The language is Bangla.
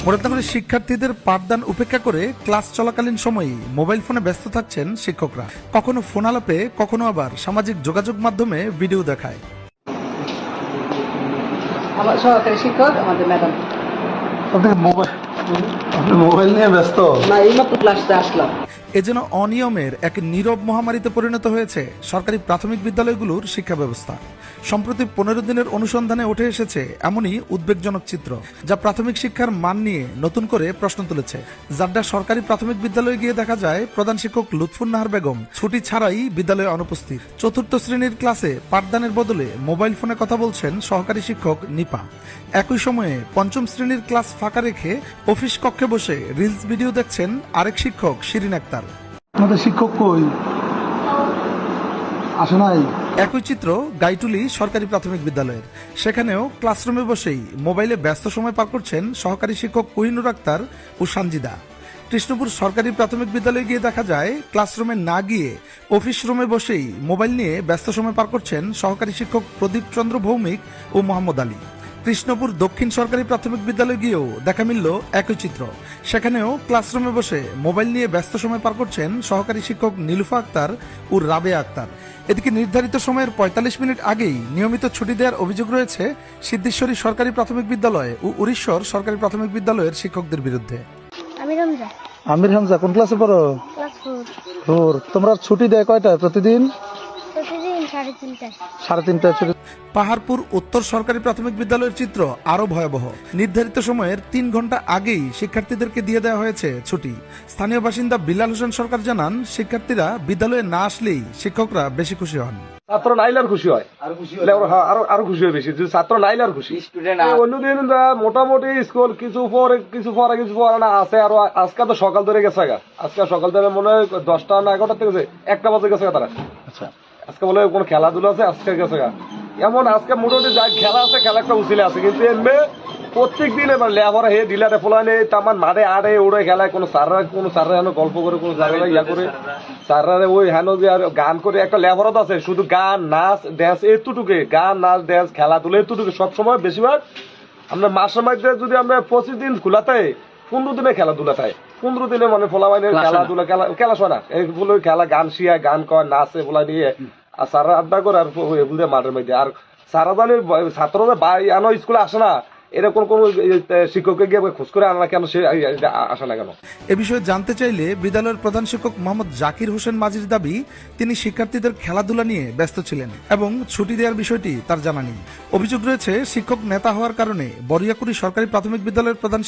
মুরাদনগরের শিক্ষার্থীদের পাঠদান উপেক্ষা করে ক্লাস চলাকালীন সময়েই মোবাইল ফোনে ব্যস্ত থাকছেন শিক্ষকরা। কখনো ফোন আলাপে, কখনো আবার সামাজিক যোগাযোগ মাধ্যমে ভিডিও দেখায়। আমার সহকারী শিক্ষক আমাদের ম্যাডাম। আপনি মোবাইল নিয়ে ব্যস্ত? না, এইমাত্র ক্লাসে আসলাম। এ যেন অনিয়মের এক নীরব মহামারীতে পরিণত হয়েছে সরকারি প্রাথমিক বিদ্যালয়গুলোর শিক্ষা ব্যবস্থা। সম্প্রতি 15 দিনের অনুসন্ধানে উঠে এসেছে এমনই উদ্বেগজনক চিত্র, যা প্রাথমিক শিক্ষার মান নিয়ে নতুন করে প্রশ্ন তুলেছে। জাড্ডা সরকারি প্রাথমিক বিদ্যালয়ে গিয়ে দেখা যায় প্রধান শিক্ষক লুৎফুন্নাহার বেগম ছুটি ছাড়াই বিদ্যালয়ে অনুপস্থিত। চতুর্থ শ্রেণীর ক্লাসে পাঠদানের বদলে মোবাইল ফোনে কথা বলছেন সহকারী শিক্ষক নিপা। একই সময়ে পঞ্চম শ্রেণীর ক্লাস ফাঁকা রেখে অফিস কক্ষে বসে রিলস ভিডিও দেখছেন আরেক শিক্ষক শিরিন আক্তার। আমাদের শিক্ষক কই? আসে নাই? একই চিত্র গাইটুলি সরকারি প্রাথমিক বিদ্যালয়ের। সেখানেও ক্লাসরুমে বসেই মোবাইলে ব্যস্ত সময় পার করছেন সহকারী শিক্ষক কোহিনুর আক্তার ও সানজিদা। কৃষ্ণপুর সরকারি প্রাথমিক বিদ্যালয়ে গিয়ে দেখা যায় ক্লাসরুমে না গিয়ে অফিস রুমে বসেই মোবাইল নিয়ে ব্যস্ত সময় পার করছেন সহকারী শিক্ষক প্রদীপ চন্দ্র ভৌমিক ও মোহাম্মদ আলী। কৃষ্ণপুর দক্ষিণ সরকারি প্রাথমিক বিদ্যালয়ে গিয়েও দেখা মিলল একই চিত্র। সেখানেও ক্লাসরুমে বসে মোবাইল নিয়ে ব্যস্ত সময় পার করছেন সহকারী শিক্ষক নীলুফা আক্তার ও রাবেয়া আক্তার। এদিকে নির্ধারিত সময়ের 45 মিনিট আগেই নিয়মিত ছুটি দেওয়ার অভিযোগ রয়েছে সিদ্ধেশ্বরী সরকারি প্রাথমিক বিদ্যালয় ও উড়িষ্যর সরকারি প্রাথমিক বিদ্যালয়ের শিক্ষকদের বিরুদ্ধে। আমির হামজা কোন ক্লাসে পড়ো? ক্লাস 4। তোমরা ছুটি দেয় কয়টায় প্রতিদিন? প্রতিদিন 3:30টায়। 3:30টায় ছুটি। পাহাড়পুর উত্তর সরকারি প্রাথমিক বিদ্যালয়ের চিত্র আরো ভয়াবহ। নির্ধারিত সময়ের 3 ঘন্টা আগেই শিক্ষার্থীদেরকে দিয়ে দেওয়া হয়েছে ছুটি। স্থানীয় বাসিন্দা বিলাল হোসেন সরকার জানান, শিক্ষার্থীরা বিদ্যালয়ে না আসলেই শিক্ষকরা বেশি খুশি হন। ছাত্র নাইলে আর খুশি হয়, আরো খুশি হয় বেশি। ছাত্র নাইলে আর খুশি। অন্যদিন মোটামুটি স্কুল কিছু পরে না আছে। আর আজকে তো সকাল ধরে গেছে গা। আজকে সকাল ধরে মনে হয় 10টা না 11টা থেকে 1টা বাজে গেছে তারা। আচ্ছা, আজকে বলে কোনো খেলাধুলা আছে, আজকে গেছে গা। এমন আজকে মোটামুটি যা খেলা আছে, খেলা একটা উচিলে আছে, কিন্তু এমনি প্রত্যেক দিন এবার লেবার হে ডিলারে ফোলানে তামান মাঠে আড়ে ওড়ে খেলায়। কোনো স্যাররা হেন গল্প করে, কোনো জায়গায় ইয়া করে স্যাররা ওই হেন যে আর গান করে একটা লেবারত আছে, শুধু গান নাচ ড্যান্স এতটুকু, গান নাচ ড্যান্স খেলাধুলা এতটুকু সবসময়। বেশিরভাগ আমরা মাসের মধ্যে যদি আমরা 25 দিন খোলাতে 15 দিনে খেলাধুলা থাকে। 15 দিনে মানে ফোলা মানে খেলাধুলা খেলা শোনা এগুলো খেলা গান শিয়ায়, গান কয়, নাচে ফোলা নিয়ে আর স্যাররা আড্ডা করে আর এগুলো মাঠের মধ্যে। আর সারা জানি ছাত্ররা আনো স্কুলে আসে না, এরকম কোন শিক্ষককে গিয়ে খোঁজ করে আনা কেন, সে আসে না কেন? এ বিষয়ে জানতে চাইলে বিদ্যালয়ের প্রধান শিক্ষক মোহাম্মদ জাকির হোসেন মাঝির দাবি, তিনি শিক্ষার্থীদের খেলাধুলা নিয়ে ব্যস্ত ছিলেন এবং ছুটি দেওয়ার বিষয়টি তার জানা নেই। অভিযোগ রয়েছে শিক্ষক নেতা হওয়ার কারণে বরিয়াকুড়ি সরকারি প্রাথমিক বিদ্যালয়ের প্রধান